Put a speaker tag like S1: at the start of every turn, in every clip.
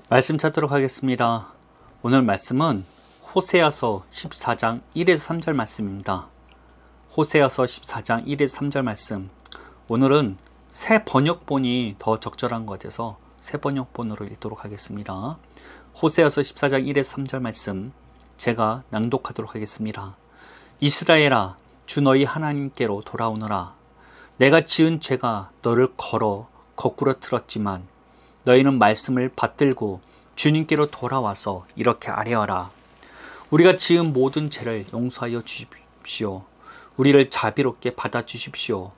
S1: 말씀 찾도록 하겠습니다. 오늘 말씀은 호세아서 14장 1에서 3절 말씀입니다. 호세아서 14장 1에서 3절 말씀. 오늘은 새 번역본이 더 적절한 것 같아서 새 번역본으로 읽도록 하겠습니다. 호세아서 14장 1에서 3절 말씀 제가 낭독하도록 하겠습니다. 이스라엘아, 주 너희 하나님께로 돌아오너라. 내가 지은 죄가 너를 거꾸로 틀었지만 너희는 말씀을 받들고 주님께로 돌아와서 이렇게 아뢰어라. 우리가 지은 모든 죄를 용서하여 주십시오. 우리를 자비롭게 받아주십시오.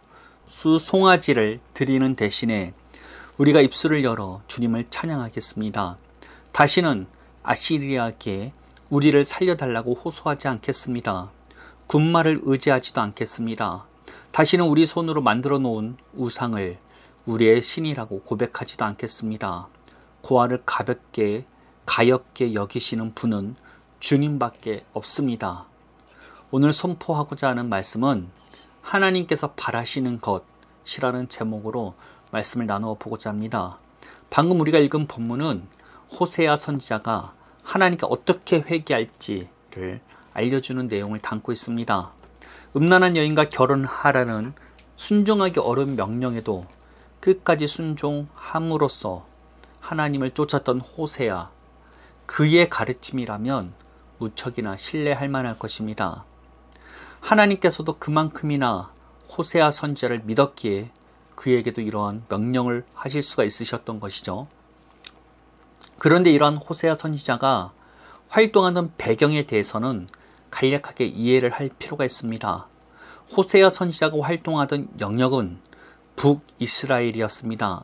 S1: 수송아지를 드리는 대신에 우리가 입술을 열어 주님을 찬양하겠습니다. 다시는 아시리아에게 우리를 살려달라고 호소하지 않겠습니다. 군말을 의지하지도 않겠습니다. 다시는 우리 손으로 만들어 놓은 우상을 우리의 신이라고 고백하지도 않겠습니다. 고아를 가엽게 여기시는 분은 주님밖에 없습니다. 오늘 선포하고자 하는 말씀은 하나님께서 바라시는 것이라는 제목으로 말씀을 나누어 보고자 합니다. 방금 우리가 읽은 본문은 호세아 선지자가 하나님께 어떻게 회개할지를 알려주는 내용을 담고 있습니다. 음란한 여인과 결혼하라는 순종하기 어려운 명령에도 끝까지 순종함으로써 하나님을 쫓았던 호세아, 그의 가르침이라면 무척이나 신뢰할 만할 것입니다. 하나님께서도 그만큼이나 호세아 선지자를 믿었기에 그에게도 이러한 명령을 하실 수가 있으셨던 것이죠. 그런데 이러한 호세아 선지자가 활동하는 배경에 대해서는 간략하게 이해를 할 필요가 있습니다. 호세아 선지자가 활동하던 영역은 북이스라엘이었습니다.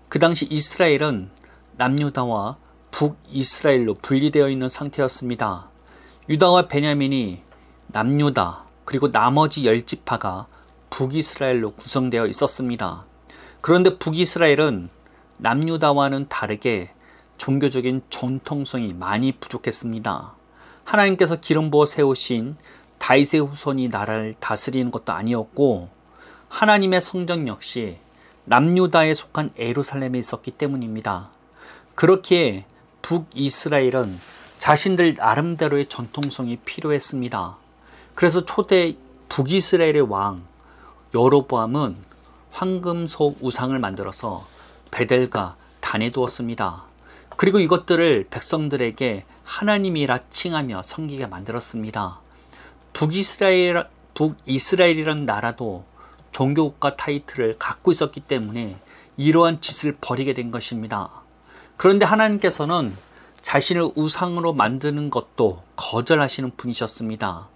S1: 그 당시 이스라엘은 남유다와 북이스라엘로 분리되어 있는 상태였습니다. 유다와 베냐민이 남유다 그리고 나머지 10지파가 북이스라엘로 구성되어 있었습니다. 그런데 북이스라엘은 남유다와는 다르게 종교적인 전통성이 많이 부족했습니다. 하나님께서 기름 부어 세우신 다윗의 후손이 나라를 다스리는 것도 아니었고 하나님의 성전 역시 남유다에 속한 예루살렘에 있었기 때문입니다. 그렇기에 북이스라엘은 자신들 나름대로의 전통성이 필요했습니다. 그래서 초대 북이스라엘의 왕 여로보암은 황금소 우상을 만들어서 베델과 단에 두었습니다. 그리고 이것들을 백성들에게 하나님이라 칭하며 섬기게 만들었습니다. 북이스라엘이라는 나라도 종교국가 타이틀을 갖고 있었기 때문에 이러한 짓을 벌이게 된 것입니다. 그런데 하나님께서는 자신을 우상으로 만드는 것도 거절하시는 분이셨습니다.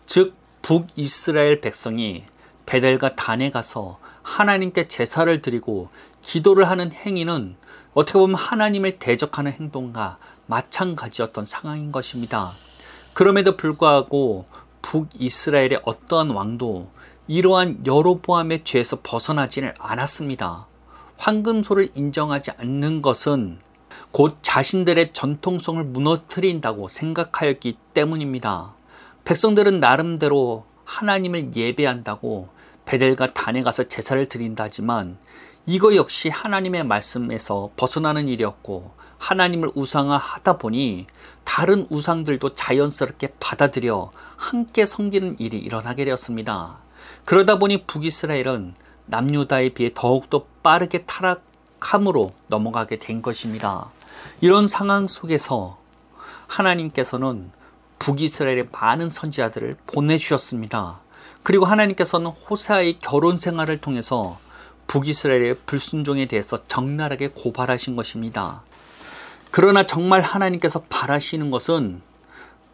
S1: 즉 북이스라엘 백성이 베델과 단에 가서 하나님께 제사를 드리고 기도를 하는 행위는 어떻게 보면 하나님을 대적하는 행동과 마찬가지였던 상황인 것입니다. 그럼에도 불구하고 북이스라엘의 어떠한 왕도 이러한 여로보암의 죄에서 벗어나지는 않았습니다. 황금소를 인정하지 않는 것은 곧 자신들의 전통성을 무너뜨린다고 생각하였기 때문입니다. 백성들은 나름대로 하나님을 예배한다고 베델과 단에 가서 제사를 드린다지만 이거 역시 하나님의 말씀에서 벗어나는 일이었고 하나님을 우상화하다 보니 다른 우상들도 자연스럽게 받아들여 함께 섬기는 일이 일어나게 되었습니다. 그러다 보니 북이스라엘은 남유다에 비해 더욱더 빠르게 타락함으로 넘어가게 된 것입니다. 이런 상황 속에서 하나님께서는 북이스라엘의 많은 선지자들을 보내주셨습니다. 그리고 하나님께서는 호세아의 결혼 생활을 통해서 북이스라엘의 불순종에 대해서 적나라하게 고발하신 것입니다. 그러나 정말 하나님께서 바라시는 것은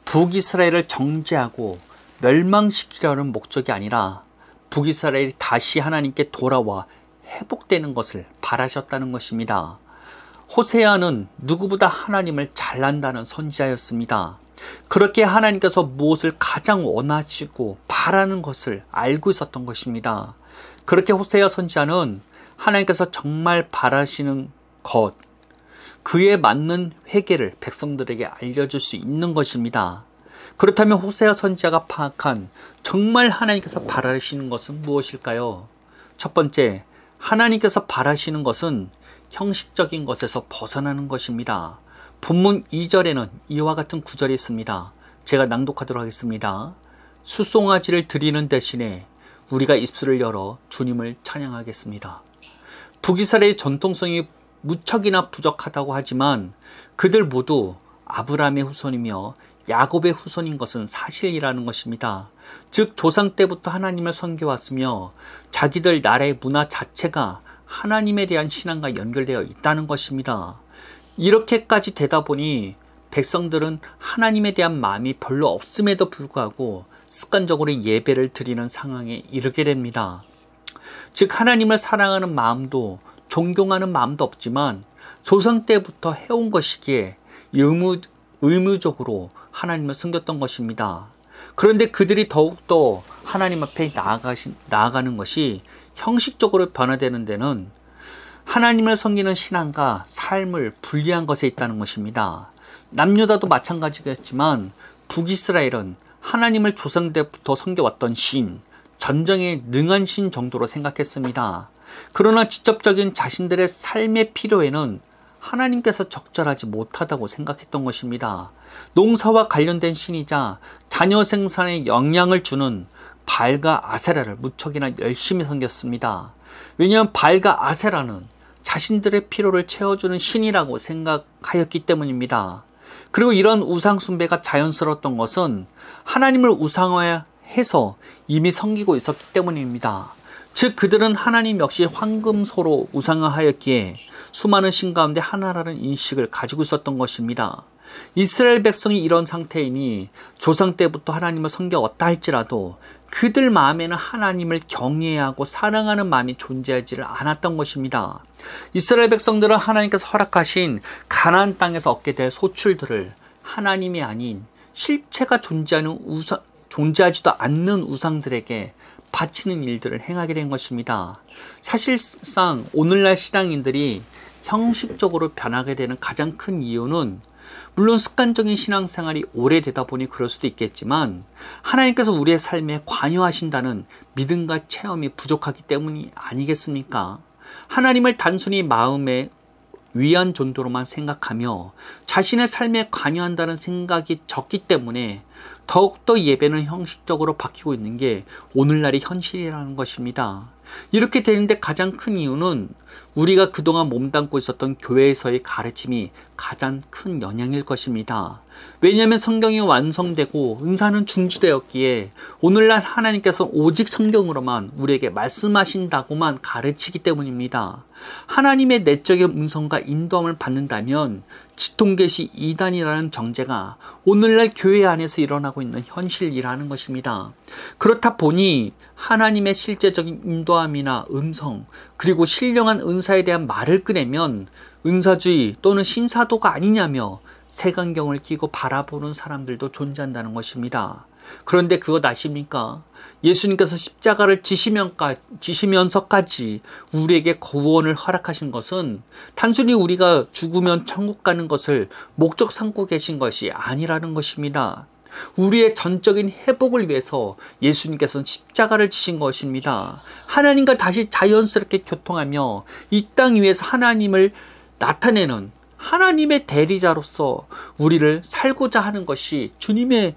S1: 북이스라엘을 정죄하고 멸망시키려는 목적이 아니라 북이스라엘이 다시 하나님께 돌아와 회복되는 것을 바라셨다는 것입니다. 호세아는 누구보다 하나님을 잘 안다는 선지자였습니다. 그렇게 하나님께서 무엇을 가장 원하시고 바라는 것을 알고 있었던 것입니다. 그렇게 호세아 선지자는 하나님께서 정말 바라시는 것, 그에 맞는 회개를 백성들에게 알려줄 수 있는 것입니다. 그렇다면 호세아 선지자가 파악한 정말 하나님께서 바라시는 것은 무엇일까요? 첫 번째, 하나님께서 바라시는 것은 형식적인 것에서 벗어나는 것입니다. 본문 2절에는 이와 같은 구절이 있습니다. 제가 낭독하도록 하겠습니다. 수송아지를 드리는 대신에 우리가 입술을 열어 주님을 찬양하겠습니다. 북이스라엘의 전통성이 무척이나 부족하다고 하지만 그들 모두 아브라함의 후손이며 야곱의 후손인 것은 사실이라는 것입니다. 즉 조상 때부터 하나님을 섬겨왔으며 자기들 나라의 문화 자체가 하나님에 대한 신앙과 연결되어 있다는 것입니다. 이렇게까지 되다 보니 백성들은 하나님에 대한 마음이 별로 없음에도 불구하고 습관적으로 예배를 드리는 상황에 이르게 됩니다. 즉 하나님을 사랑하는 마음도 존경하는 마음도 없지만 조상 때부터 해온 것이기에 의무적으로 하나님을 섬겼던 것입니다. 그런데 그들이 더욱더 하나님 앞에 나아가는 것이 형식적으로 변화되는 데는 하나님을 섬기는 신앙과 삶을 분리한 것에 있다는 것입니다. 남유다도 마찬가지겠지만 북이스라엘은 하나님을 조상 때부터 섬겨왔던 신, 전쟁에 능한 신 정도로 생각했습니다. 그러나 직접적인 자신들의 삶의 필요에는 하나님께서 적절하지 못하다고 생각했던 것입니다. 농사와 관련된 신이자 자녀 생산에 영향을 주는 발과 아세라를 무척이나 열심히 섬겼습니다. 왜냐하면 발과 아세라는 자신들의 필요를 채워주는 신이라고 생각하였기 때문입니다. 그리고 이런 우상 숭배가 자연스러웠던 것은 하나님을 우상화해서 이미 섬기고 있었기 때문입니다. 즉 그들은 하나님 역시 황금소로 우상화하였기에 수많은 신 가운데 하나라는 인식을 가지고 있었던 것입니다. 이스라엘 백성이 이런 상태이니 조상 때부터 하나님을 섬겨왔다 할지라도 그들 마음에는 하나님을 경외하고 사랑하는 마음이 존재하지를 않았던 것입니다. 이스라엘 백성들은 하나님께서 허락하신 가나안 땅에서 얻게 될 소출들을 하나님이 아닌 실체가 존재하지도 않는 우상들에게 바치는 일들을 행하게 된 것입니다. 사실상 오늘날 신앙인들이 형식적으로 변하게 되는 가장 큰 이유는 물론 습관적인 신앙생활이 오래되다 보니 그럴 수도 있겠지만 하나님께서 우리의 삶에 관여하신다는 믿음과 체험이 부족하기 때문이 아니겠습니까? 하나님을 단순히 마음의 위안 정도로만 생각하며 자신의 삶에 관여한다는 생각이 적기 때문에 더욱더 예배는 형식적으로 바뀌고 있는 게 오늘날의 현실이라는 것입니다. 이렇게 되는데 가장 큰 이유는 우리가 그동안 몸담고 있었던 교회에서의 가르침이 가장 큰 영향일 것입니다. 왜냐하면 성경이 완성되고 은사는 중지되었기에 오늘날 하나님께서 오직 성경으로만 우리에게 말씀하신다고만 가르치기 때문입니다. 하나님의 내적인 음성과 인도함을 받는다면 지통계시 이단이라는 정죄가 오늘날 교회 안에서 일어나고 있는 현실이라는 것입니다. 그렇다 보니 하나님의 실제적인 인도함이나 음성 그리고 신령한 은사에 대한 말을 꺼내면 은사주의 또는 신사도가 아니냐며 색안경을 끼고 바라보는 사람들도 존재한다는 것입니다. 그런데 그것 아십니까? 예수님께서 십자가를 지시면서까지 우리에게 구원을 허락하신 것은 단순히 우리가 죽으면 천국 가는 것을 목적 삼고 계신 것이 아니라는 것입니다. 우리의 전적인 회복을 위해서 예수님께서는 십자가를 지신 것입니다. 하나님과 다시 자연스럽게 교통하며 이 땅 위에서 하나님을 나타내는 하나님의 대리자로서 우리를 살고자 하는 것이 주님의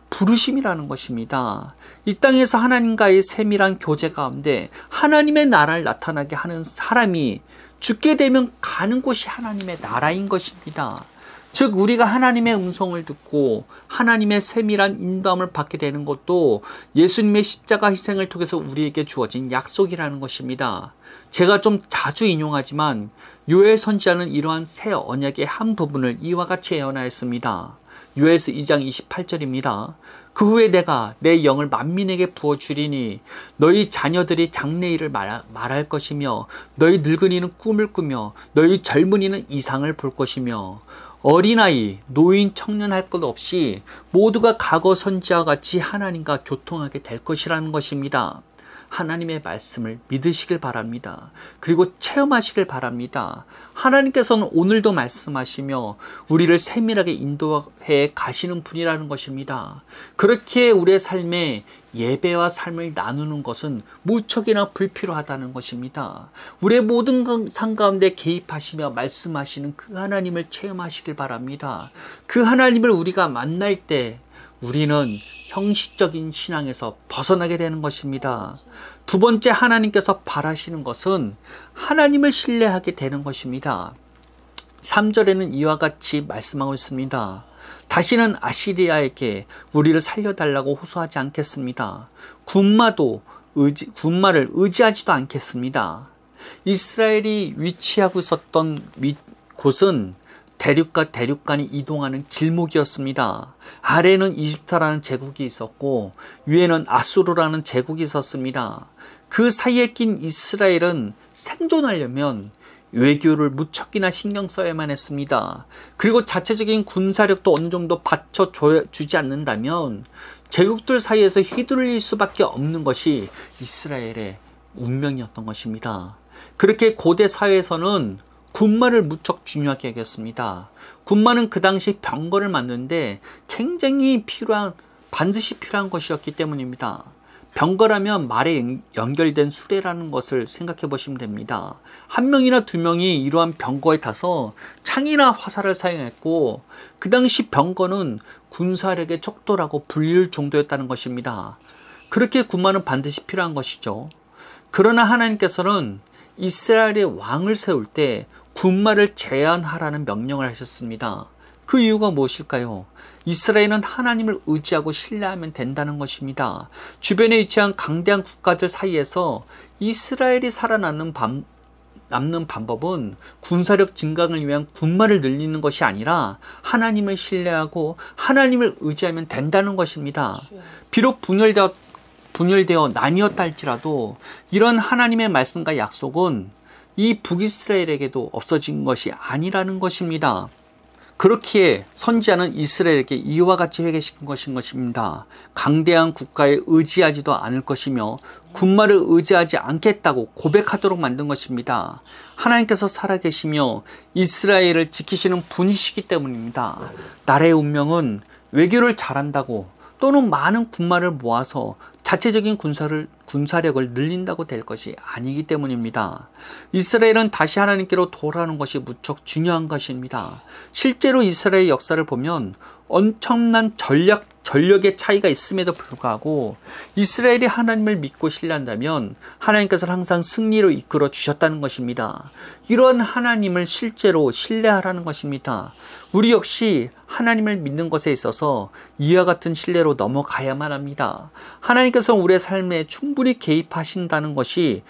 S1: 부르심이라는 것입니다. 이 땅에서 하나님과의 세밀한 교제 가운데 하나님의 나라를 나타나게 하는 사람이 죽게 되면 가는 곳이 하나님의 나라인 것입니다. 즉 우리가 하나님의 음성을 듣고 하나님의 세밀한 인도함을 받게 되는 것도 예수님의 십자가 희생을 통해서 우리에게 주어진 약속이라는 것입니다. 제가 좀 자주 인용하지만 요엘 선지자는 이러한 새 언약의 한 부분을 이와 같이 예언하였습니다. 요엘서 2장 28절입니다. 그 후에 내가 내 영을 만민에게 부어주리니 너희 자녀들이 장래일을 말할 것이며 너희 늙은이는 꿈을 꾸며 너희 젊은이는 이상을 볼 것이며 어린아이, 노인, 청년 할 것 없이 모두가 과거 선지자와 같이 하나님과 교통하게 될 것이라는 것입니다. 하나님의 말씀을 믿으시길 바랍니다. 그리고 체험하시길 바랍니다. 하나님께서는 오늘도 말씀하시며 우리를 세밀하게 인도해 가시는 분이라는 것입니다. 그렇게 우리의 삶에 예배와 삶을 나누는 것은 무척이나 불필요하다는 것입니다. 우리의 모든 삶 가운데 개입하시며 말씀하시는 그 하나님을 체험하시길 바랍니다. 그 하나님을 우리가 만날 때 우리는 형식적인 신앙에서 벗어나게 되는 것입니다. 두 번째, 하나님께서 바라시는 것은 하나님을 신뢰하게 되는 것입니다. 3절에는 이와 같이 말씀하고 있습니다. 다시는 아시리아에게 우리를 살려달라고 호소하지 않겠습니다. 군마를 의지하지도 않겠습니다. 이스라엘이 위치하고 있었던 곳은 대륙과 대륙 간이 이동하는 길목이었습니다. 아래에는 이집트라는 제국이 있었고 위에는 아수르라는 제국이 있었습니다. 그 사이에 낀 이스라엘은 생존하려면 외교를 무척이나 신경 써야만 했습니다. 그리고 자체적인 군사력도 어느 정도 받쳐주지 않는다면 제국들 사이에서 휘둘릴 수밖에 없는 것이 이스라엘의 운명이었던 것입니다. 그렇게 고대 사회에서는 군마를 무척 중요하게 여겼습니다. 군마는 그 당시 병거를 만드는데 굉장히 반드시 필요한 것이었기 때문입니다. 병거라면 말에 연결된 수레라는 것을 생각해 보시면 됩니다. 한 명이나 두 명이 이러한 병거에 타서 창이나 화살을 사용했고 그 당시 병거는 군사력의 척도라고 불릴 정도였다는 것입니다. 그렇게 군마는 반드시 필요한 것이죠. 그러나 하나님께서는 이스라엘의 왕을 세울 때 군마를 제한하라는 명령을 하셨습니다. 그 이유가 무엇일까요? 이스라엘은 하나님을 의지하고 신뢰하면 된다는 것입니다. 주변에 위치한 강대한 국가들 사이에서 이스라엘이 살아남는 방법은 군사력 증강을 위한 군마를 늘리는 것이 아니라 하나님을 신뢰하고 하나님을 의지하면 된다는 것입니다. 비록 분열되어 나뉘었다 할지라도 이런 하나님의 말씀과 약속은 이 북이스라엘에게도 없어진 것이 아니라는 것입니다. 그렇기에 선지자는 이스라엘에게 이와 같이 회개시킨 것입니다. 강대한 국가에 의지하지도 않을 것이며 군마를 의지하지 않겠다고 고백하도록 만든 것입니다. 하나님께서 살아계시며 이스라엘을 지키시는 분이시기 때문입니다. 나라의 운명은 외교를 잘한다고 또는 많은 군마를 모아서 자체적인 군사력을 늘린다고 될 것이 아니기 때문입니다. 이스라엘은 다시 하나님께로 돌아오는 것이 무척 중요한 것입니다. 실제로 이스라엘 역사를 보면 엄청난 전력의 차이가 있음에도 불구하고 이스라엘이 하나님을 믿고 신뢰한다면 하나님께서는 항상 승리로 이끌어 주셨다는 것입니다. 이런 하나님을 실제로 신뢰하라는 것입니다. 우리 역시 하나님을 믿는 것에 있어서 이와 같은 신뢰로 넘어가야만 합니다. 하나님께서는 우리의 삶에 충분히 개입하신다는 것이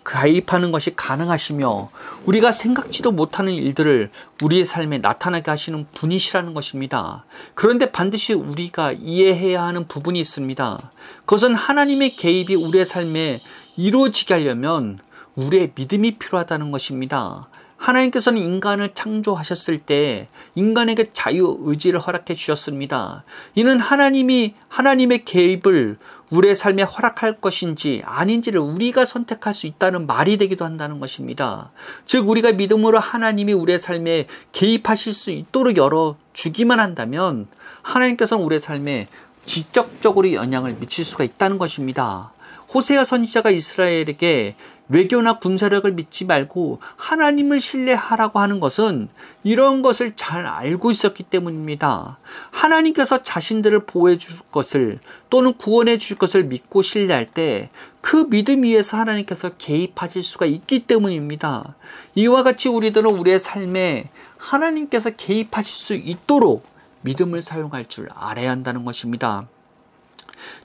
S1: 가입하는 것이 가능하시며 우리가 생각지도 못하는 일들을 우리의 삶에 나타나게 하시는 분이시라는 것입니다. 그런데 반드시 우리가 이해해야 하는 부분이 있습니다. 그것은 하나님의 개입이 우리의 삶에 이루어지게 하려면 우리의 믿음이 필요하다는 것입니다. 하나님께서는 인간을 창조하셨을 때 인간에게 자유의지를 허락해 주셨습니다. 이는 하나님의 개입을 우리의 삶에 허락할 것인지 아닌지를 우리가 선택할 수 있다는 말이 되기도 한다는 것입니다. 즉 우리가 믿음으로 하나님이 우리의 삶에 개입하실 수 있도록 열어주기만 한다면 하나님께서는 우리의 삶에 직접적으로 영향을 미칠 수가 있다는 것입니다. 호세아 선지자가 이스라엘에게 외교나 군사력을 믿지 말고 하나님을 신뢰하라고 하는 것은 이런 것을 잘 알고 있었기 때문입니다. 하나님께서 자신들을 보호해 줄 것을 또는 구원해 줄 것을 믿고 신뢰할 때 그 믿음 위에서 하나님께서 개입하실 수가 있기 때문입니다. 이와 같이 우리들은 우리의 삶에 하나님께서 개입하실 수 있도록 믿음을 사용할 줄 알아야 한다는 것입니다.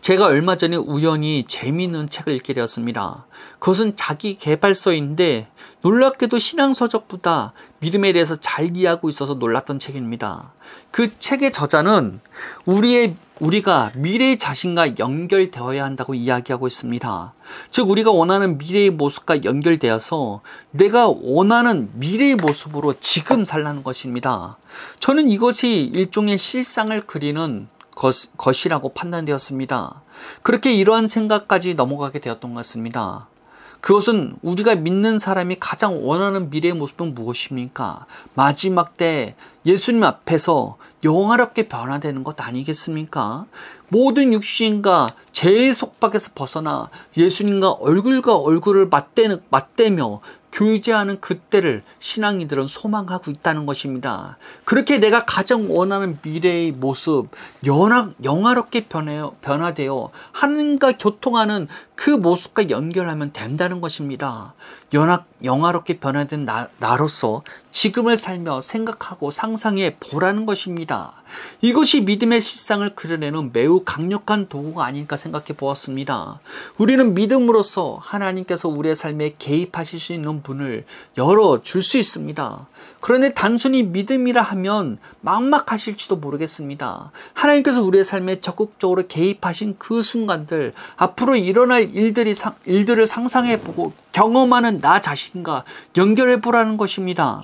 S1: 제가 얼마 전에 우연히 재미있는 책을 읽게 되었습니다. 그것은 자기 개발서인데 놀랍게도 신앙서적보다 믿음에 대해서 잘 이해하고 있어서 놀랐던 책입니다. 그 책의 저자는 우리가 미래의 자신과 연결되어야 한다고 이야기하고 있습니다. 즉 우리가 원하는 미래의 모습과 연결되어서 내가 원하는 미래의 모습으로 지금 살라는 것입니다. 저는 이것이 일종의 실상을 그리는 것이라고 판단되었습니다. 그렇게 이러한 생각까지 넘어가게 되었던 것 같습니다. 그것은 우리가 믿는 사람이 가장 원하는 미래의 모습은 무엇입니까? 마지막 때 예수님 앞에서 영화롭게 변화되는 것 아니겠습니까? 모든 육신과 죄의 속박에서 벗어나 예수님과 얼굴과 얼굴을 맞대며 교제하는 그때를 신앙인들은 소망하고 있다는 것입니다. 그렇게 내가 가장 원하는 미래의 모습, 영화롭게 변화되어 하나님과 교통하는 그 모습과 연결하면 된다는 것입니다. 영화롭게 변화된 나로서 지금을 살며 생각하고 상상해 보라는 것입니다. 이것이 믿음의 실상을 그려내는 매우 강력한 도구가 아닐까 생각해 보았습니다. 우리는 믿음으로써 하나님께서 우리의 삶에 개입하실 수 있는 문을 열어줄 수 있습니다. 그런데 단순히 믿음이라 하면 막막하실지도 모르겠습니다. 하나님께서 우리의 삶에 적극적으로 개입하신 그 순간들, 앞으로 일어날 일들을 상상해보고 경험하는 나 자신과 연결해보라는 것입니다.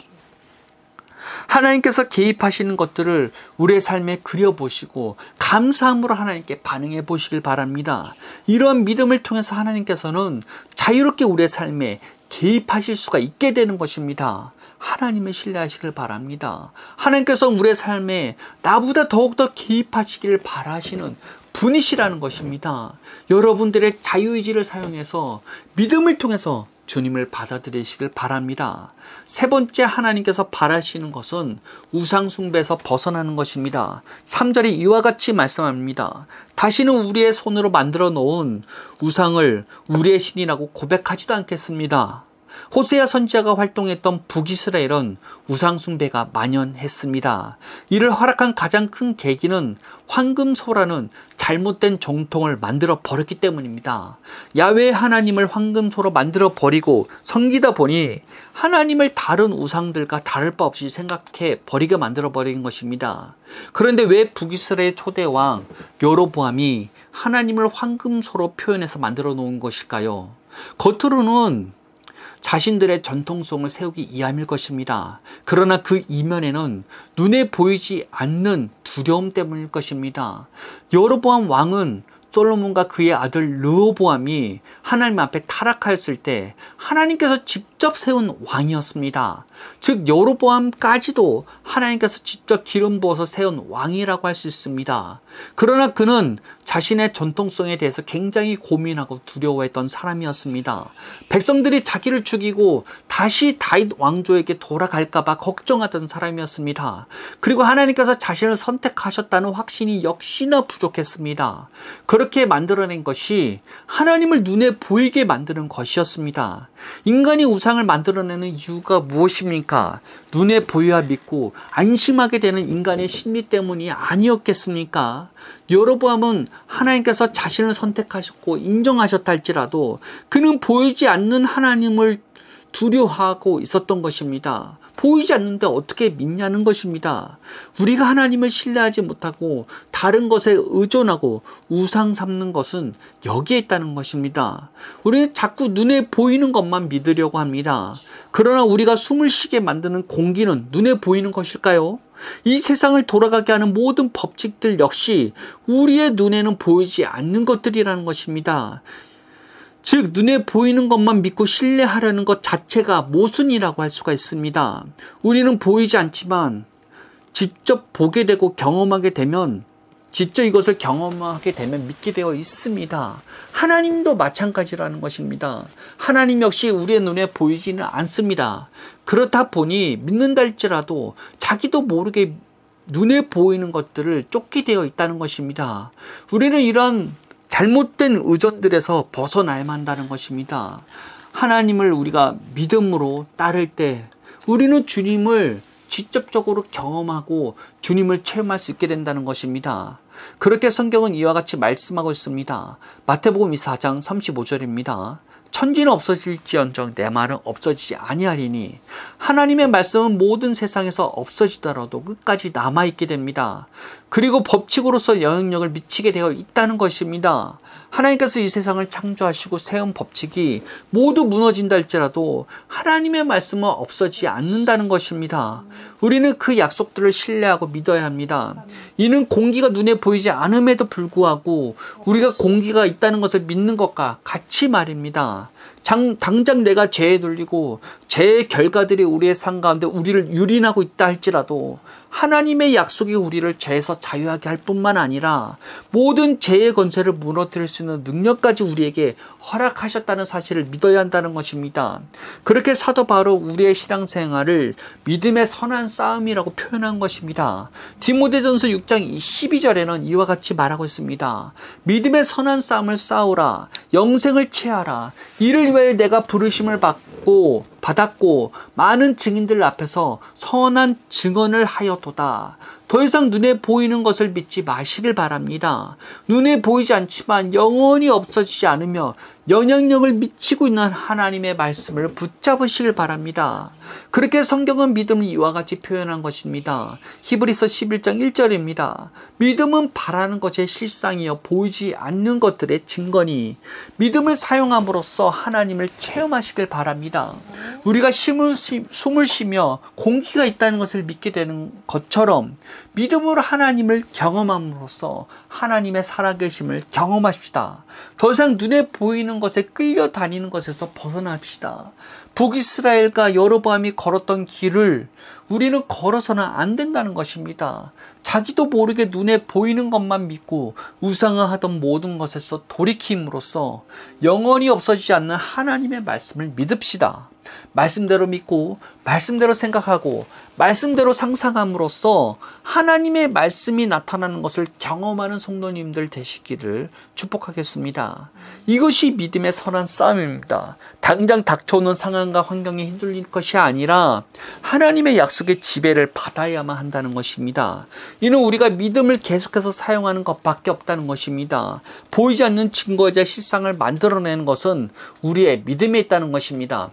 S1: 하나님께서 개입하시는 것들을 우리의 삶에 그려보시고 감사함으로 하나님께 반응해 보시길 바랍니다. 이러한 믿음을 통해서 하나님께서는 자유롭게 우리의 삶에 개입하실 수가 있게 되는 것입니다. 하나님을 신뢰하시길 바랍니다. 하나님께서 우리의 삶에 나보다 더욱더 개입하시기를 바라시는 분이시라는 것입니다. 여러분들의 자유의지를 사용해서 믿음을 통해서 주님을 받아들이시길 바랍니다. 세 번째, 하나님께서 바라시는 것은 우상숭배에서 벗어나는 것입니다. 3절에 이와 같이 말씀합니다. 다시는 우리의 손으로 만들어 놓은 우상을 우리의 신이라고 고백하지도 않겠습니다. 호세아 선지자가 활동했던 북이스라엘은 우상숭배가 만연했습니다. 이를 허락한 가장 큰 계기는 황금소라는 잘못된 정통을 만들어 버렸기 때문입니다. 야훼 하나님을 황금소로 만들어 버리고 섬기다 보니 하나님을 다른 우상들과 다를 바 없이 생각해 버리게 만들어 버린 것입니다. 그런데 왜 북이스라엘 초대왕 여로보암이 하나님을 황금소로 표현해서 만들어 놓은 것일까요? 겉으로는 자신들의 전통성을 세우기 위함일 것입니다. 그러나 그 이면에는 눈에 보이지 않는 두려움 때문일 것입니다. 여로보암 왕은 솔로몬과 그의 아들 르호보암이 하나님 앞에 타락하였을 때 하나님께서 직접 세운 왕이었습니다. 즉 여로보암까지도 하나님께서 직접 기름 부어서 세운 왕이라고 할 수 있습니다. 그러나 그는 자신의 전통성에 대해서 굉장히 고민하고 두려워했던 사람이었습니다. 백성들이 자기를 죽이고 다시 다윗 왕조에게 돌아갈까 봐 걱정하던 사람이었습니다. 그리고 하나님께서 자신을 선택하셨다는 확신이 역시나 부족했습니다. 그렇게 만들어낸 것이 하나님을 눈에 보이게 만드는 것이었습니다. 인간이 우상을 만들어내는 이유가 무엇입니까? 눈에 보여야 믿고 안심하게 되는 인간의 심리 때문이 아니었겠습니까? 여로보암은 하나님께서 자신을 선택하셨고 인정하셨다 할지라도 그는 보이지 않는 하나님을 두려워하고 있었던 것입니다. 보이지 않는데 어떻게 믿냐는 것입니다. 우리가 하나님을 신뢰하지 못하고 다른 것에 의존하고 우상 삼는 것은 여기에 있다는 것입니다. 우리는 자꾸 눈에 보이는 것만 믿으려고 합니다. 그러나 우리가 숨을 쉬게 만드는 공기는 눈에 보이는 것일까요? 이 세상을 돌아가게 하는 모든 법칙들 역시 우리의 눈에는 보이지 않는 것들이라는 것입니다. 즉 눈에 보이는 것만 믿고 신뢰하려는 것 자체가 모순이라고 할 수가 있습니다. 우리는 보이지 않지만 직접 보게 되고 경험하게 되면 직접 이것을 경험하게 되면 믿게 되어 있습니다. 하나님도 마찬가지라는 것입니다. 하나님 역시 우리의 눈에 보이지는 않습니다. 그렇다 보니 믿는다 할지라도 자기도 모르게 눈에 보이는 것들을 쫓게 되어 있다는 것입니다. 우리는 이런 잘못된 의존들에서 벗어나야만 한다는 것입니다. 하나님을 우리가 믿음으로 따를 때 우리는 주님을 직접적으로 경험하고 주님을 체험할 수 있게 된다는 것입니다. 그렇게 성경은 이와 같이 말씀하고 있습니다. 마태복음 24장 35절입니다. 천지는 없어질지언정 내 말은 없어지지 아니하리니 하나님의 말씀은 모든 세상에서 없어지더라도 끝까지 남아있게 됩니다. 그리고 법칙으로서 영향력을 미치게 되어 있다는 것입니다. 하나님께서 이 세상을 창조하시고 세운 법칙이 모두 무너진다 할지라도 하나님의 말씀은 없어지지 않는다는 것입니다. 우리는 그 약속들을 신뢰하고 믿어야 합니다. 이는 공기가 눈에 보이지 않음에도 불구하고 우리가 공기가 있다는 것을 믿는 것과 같이 말입니다. 당장 내가 죄에 눌리고 죄의 결과들이 우리의 삶 가운데 우리를 유린하고 있다 할지라도 하나님의 약속이 우리를 죄에서 자유하게 할 뿐만 아니라 모든 죄의 권세를 무너뜨릴 수 있는 능력까지 우리에게 허락하셨다는 사실을 믿어야 한다는 것입니다. 그렇게 사도 바울은 우리의 신앙생활을 믿음의 선한 싸움이라고 표현한 것입니다. 디모데전서 6장 12절에는 이와 같이 말하고 있습니다. 믿음의 선한 싸움을 싸우라. 영생을 취하라. 이를 위하여 내가 부르심을 받았고 많은 증인들 앞에서 선한 증언을 하였도다. 더 이상 눈에 보이는 것을 믿지 마시길 바랍니다. 눈에 보이지 않지만 영원히 없어지지 않으며 영향력을 미치고 있는 하나님의 말씀을 붙잡으시길 바랍니다. 그렇게 성경은 믿음을 이와 같이 표현한 것입니다. 히브리서 11장 1절입니다. 믿음은 바라는 것의 실상이여 보이지 않는 것들의 증거니 믿음을 사용함으로써 하나님을 체험하시길 바랍니다. 우리가 숨을 쉬며 공기가 있다는 것을 믿게 되는 것처럼 믿음으로 하나님을 경험함으로써 하나님의 살아계심을 경험합시다. 더 이상 눈에 보이는 것에 끌려다니는 것에서 벗어납시다. 북이스라엘과 여로보암이 걸었던 길을 우리는 걸어서는 안 된다는 것입니다. 자기도 모르게 눈에 보이는 것만 믿고 우상화하던 모든 것에서 돌이킴으로써 영원히 없어지지 않는 하나님의 말씀을 믿읍시다. 말씀대로 믿고 말씀대로 생각하고 말씀대로 상상함으로써 하나님의 말씀이 나타나는 것을 경험하는 성도님들 되시기를 축복하겠습니다. 이것이 믿음의 선한 싸움입니다. 당장 닥쳐오는 상황과 환경에 휘둘릴 것이 아니라 하나님의 약속의 지배를 받아야만 한다는 것입니다. 이는 우리가 믿음을 계속해서 사용하는 것밖에 없다는 것입니다. 보이지 않는 증거이자 실상을 만들어내는 것은 우리의 믿음에 있다는 것입니다.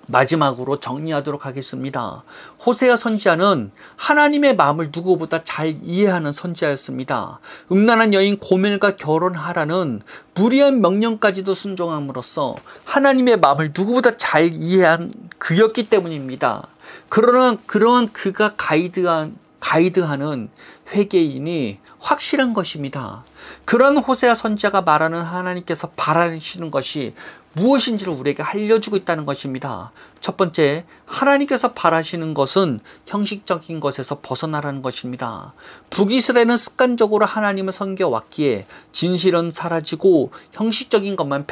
S1: 마지막으로 정리하도록 하겠습니다. 호세아 선지자는 하나님의 마음을 누구보다 잘 이해하는 선지자였습니다. 음란한 여인 고멜과 결혼하라는 무리한 명령까지도 순종함으로써 하나님의 마음을 누구보다 잘 이해한 그였기 때문입니다. 그러한 그가 가이드하는 회개인이 확실한 것입니다. 그런 호세아 선지자가 말하는 하나님께서 바라시는 것이 무엇인지를 우리에게 알려주고 있다는 것입니다. 첫 번째, 하나님께서 바라시는 것은 형식적인 것에서 벗어나라는 것입니다. 북이스라엘은 습관적으로 하나님을 섬겨왔기에 진실은 사라지고 형식적인 것만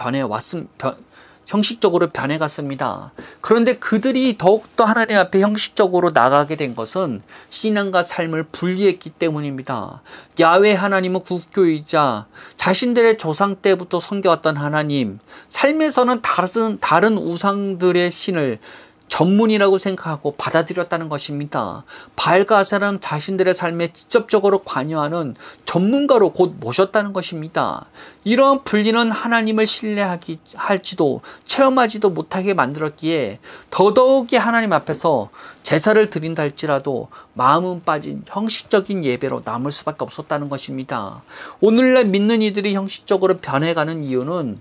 S1: 형식적으로 변해갔습니다. 그런데 그들이 더욱더 하나님 앞에 형식적으로 나가게 된 것은 신앙과 삶을 분리했기 때문입니다. 야훼 하나님은 국교이자 자신들의 조상 때부터 섬겨왔던 하나님, 삶에서는 다른 우상들의 신을 전문이라고 생각하고 받아들였다는 것입니다. 바알과 아세라는 자신들의 삶에 직접적으로 관여하는 전문가로 곧 모셨다는 것입니다. 이러한 분리는 하나님을 신뢰할지도 체험하지도 못하게 만들었기에 더더욱이 하나님 앞에서 제사를 드린다 할지라도 마음은 빠진 형식적인 예배로 남을 수밖에 없었다는 것입니다. 오늘날 믿는 이들이 형식적으로 변해가는 이유는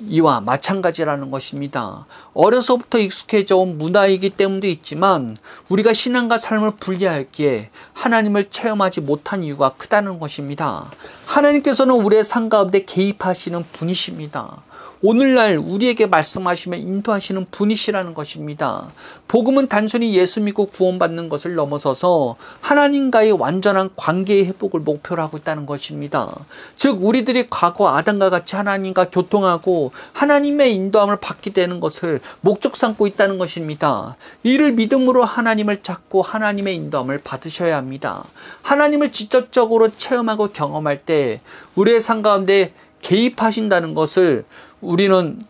S1: 이와 마찬가지라는 것입니다. 어려서부터 익숙해져 온 문화이기 때문도 있지만 우리가 신앙과 삶을 분리하였기에 하나님을 체험하지 못한 이유가 크다는 것입니다. 하나님께서는 우리의 삶 가운데 개입하시는 분이십니다. 오늘날 우리에게 말씀하시며 인도하시는 분이시라는 것입니다. 복음은 단순히 예수 믿고 구원받는 것을 넘어서서 하나님과의 완전한 관계의 회복을 목표로 하고 있다는 것입니다. 즉 우리들이 과거 아담과 같이 하나님과 교통하고 하나님의 인도함을 받게 되는 것을 목적 삼고 있다는 것입니다. 이를 믿음으로 하나님을 찾고 하나님의 인도함을 받으셔야 합니다. 하나님을 직접적으로 체험하고 경험할 때 우리의 삶 가운데 개입하신다는 것을 우리는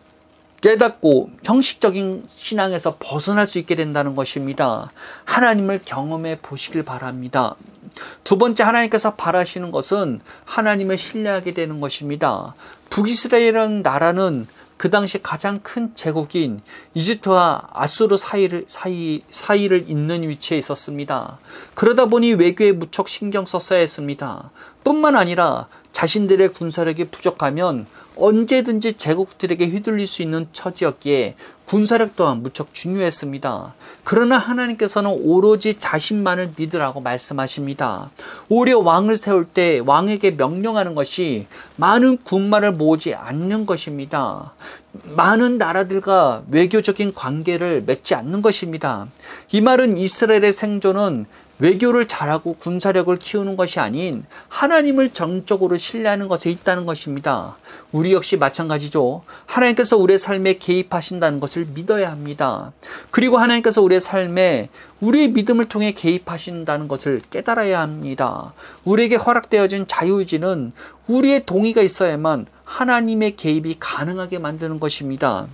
S1: 깨닫고 형식적인 신앙에서 벗어날 수 있게 된다는 것입니다. 하나님을 경험해 보시길 바랍니다. 두 번째, 하나님께서 바라시는 것은 하나님을 신뢰하게 되는 것입니다. 북이스라엘이라는 나라는 그 당시 가장 큰 제국인 이집트와 아수르 사이를 잇는 위치에 있었습니다. 그러다 보니 외교에 무척 신경 썼어야 했습니다. 뿐만 아니라 자신들의 군사력이 부족하면 언제든지 제국들에게 휘둘릴 수 있는 처지였기에 군사력 또한 무척 중요했습니다. 그러나 하나님께서는 오로지 자신만을 믿으라고 말씀하십니다. 오히려 왕을 세울 때 왕에게 명령하는 것이 많은 군마를 모으지 않는 것입니다. 많은 나라들과 외교적인 관계를 맺지 않는 것입니다. 이 말은 이스라엘의 생존은 외교를 잘하고 군사력을 키우는 것이 아닌 하나님을 정적으로 신뢰하는 것에 있다는 것입니다. 우리 역시 마찬가지죠. 하나님께서 우리의 삶에 개입하신다는 것을 믿어야 합니다. 그리고 하나님께서 우리의 삶에 우리의 믿음을 통해 개입하신다는 것을 깨달아야 합니다. 우리에게 허락되어진 자유의지는 우리의 동의가 있어야만 하나님의 개입이 가능하게 만드는 것입니다.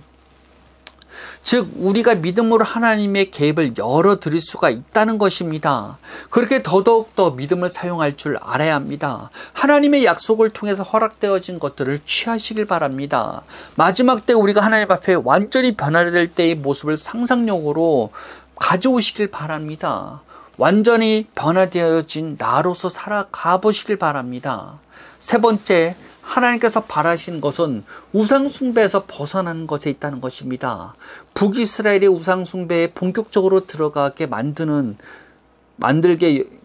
S1: 즉 우리가 믿음으로 하나님의 개입을 열어드릴 수가 있다는 것입니다. 그렇게 더더욱 믿음을 사용할 줄 알아야 합니다. 하나님의 약속을 통해서 허락되어진 것들을 취하시길 바랍니다. 마지막 때 우리가 하나님 앞에 완전히 변화될 때의 모습을 상상력으로 가져오시길 바랍니다. 완전히 변화되어진 나로서 살아가 보시길 바랍니다. 세 번째, 하나님께서 바라시는 것은 우상숭배에서 벗어나는 것에 있다는 것입니다. 북이스라엘의 우상숭배에 본격적으로 들어가게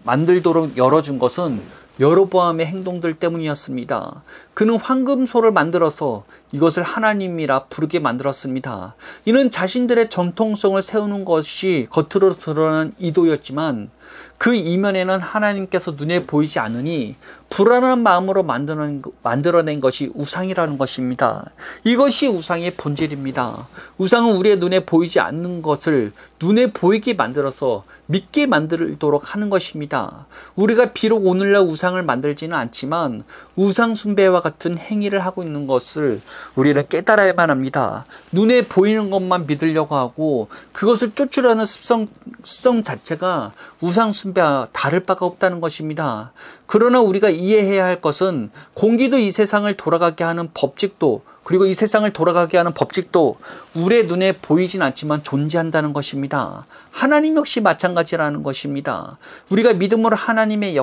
S1: 만들도록 열어준 것은 여로보암의 행동들 때문이었습니다. 그는 황금소를 만들어서 이것을 하나님이라 부르게 만들었습니다. 이는 자신들의 전통성을 세우는 것이 겉으로 드러난 의도였지만 그 이면에는 하나님께서 눈에 보이지 않으니 불안한 마음으로 만들어낸 것이 우상이라는 것입니다. 이것이 우상의 본질입니다. 우상은 우리의 눈에 보이지 않는 것을 눈에 보이게 만들어서 믿게 만들도록 하는 것입니다. 우리가 비록 오늘날 우상을 만들지는 않지만 우상 숭배와 같은 행위를 하고 있는 것을 우리는 깨달아야만 합니다. 눈에 보이는 것만 믿으려고 하고 그것을 쫓으려는 습성 자체가 우상 숭배와 다를 바가 없다는 것입니다. 그러나 우리가 이해해야 할 것은 공기도 이 세상을 돌아가게 하는 법칙도, 그리고 이 세상을 돌아가게 하는 법칙도 우리의 눈에 보이진 않지만 존재한다는 것입니다. 하나님 역시 마찬가지라는 것입니다. 우리가 믿음으로 하나님의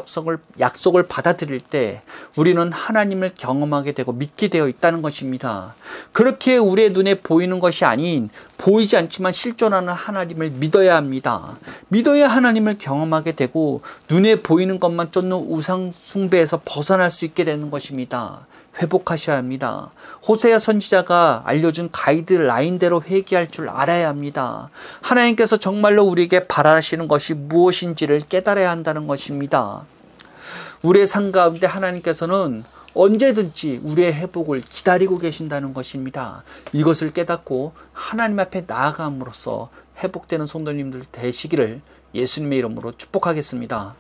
S1: 약속을 받아들일 때 우리는 하나님을 경험하게 되고 믿게 되어 있다는 것입니다. 그렇게 우리의 눈에 보이는 것이 아닌 보이지 않지만 실존하는 하나님을 믿어야 합니다. 믿어야 하나님을 경험하게 되고 눈에 보이는 것만 쫓는 우상 숭배에서 벗어날 수 있게 되는 것입니다. 회복하셔야 합니다. 호세아 선지자가 알려준 가이드라인대로 회개할 줄 알아야 합니다. 하나님께서 정말로 우리에게 바라시는 것이 무엇인지를 깨달아야 한다는 것입니다. 우리의 삶 가운데 하나님께서는 언제든지 우리의 회복을 기다리고 계신다는 것입니다. 이것을 깨닫고 하나님 앞에 나아감으로써 회복되는 성도님들 되시기를 예수님의 이름으로 축복하겠습니다.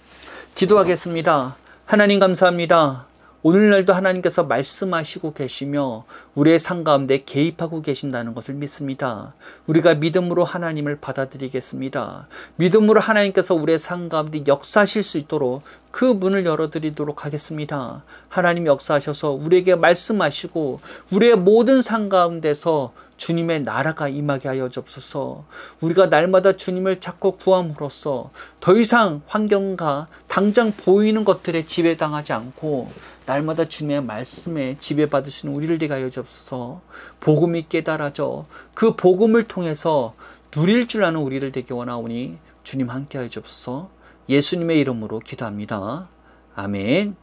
S1: 기도하겠습니다. 하나님 감사합니다. 오늘날도 하나님께서 말씀하시고 계시며 우리의 삶 가운데 개입하고 계신다는 것을 믿습니다. 우리가 믿음으로 하나님을 받아들이겠습니다. 믿음으로 하나님께서 우리의 삶 가운데 역사하실 수 있도록 그 문을 열어드리도록 하겠습니다. 하나님 역사하셔서 우리에게 말씀하시고 우리의 모든 삶 가운데서 주님의 나라가 임하게 하여 주옵소서. 우리가 날마다 주님을 찾고 구함으로써 더 이상 환경과 당장 보이는 것들에 지배당하지 않고 날마다 주님의 말씀에 지배받으시는 우리를 되게 하여 주옵소서. 복음이 깨달아져 그 복음을 통해서 누릴 줄 아는 우리를 되게 원하오니 주님 함께 하여 주옵소서. 예수님의 이름으로 기도합니다. 아멘.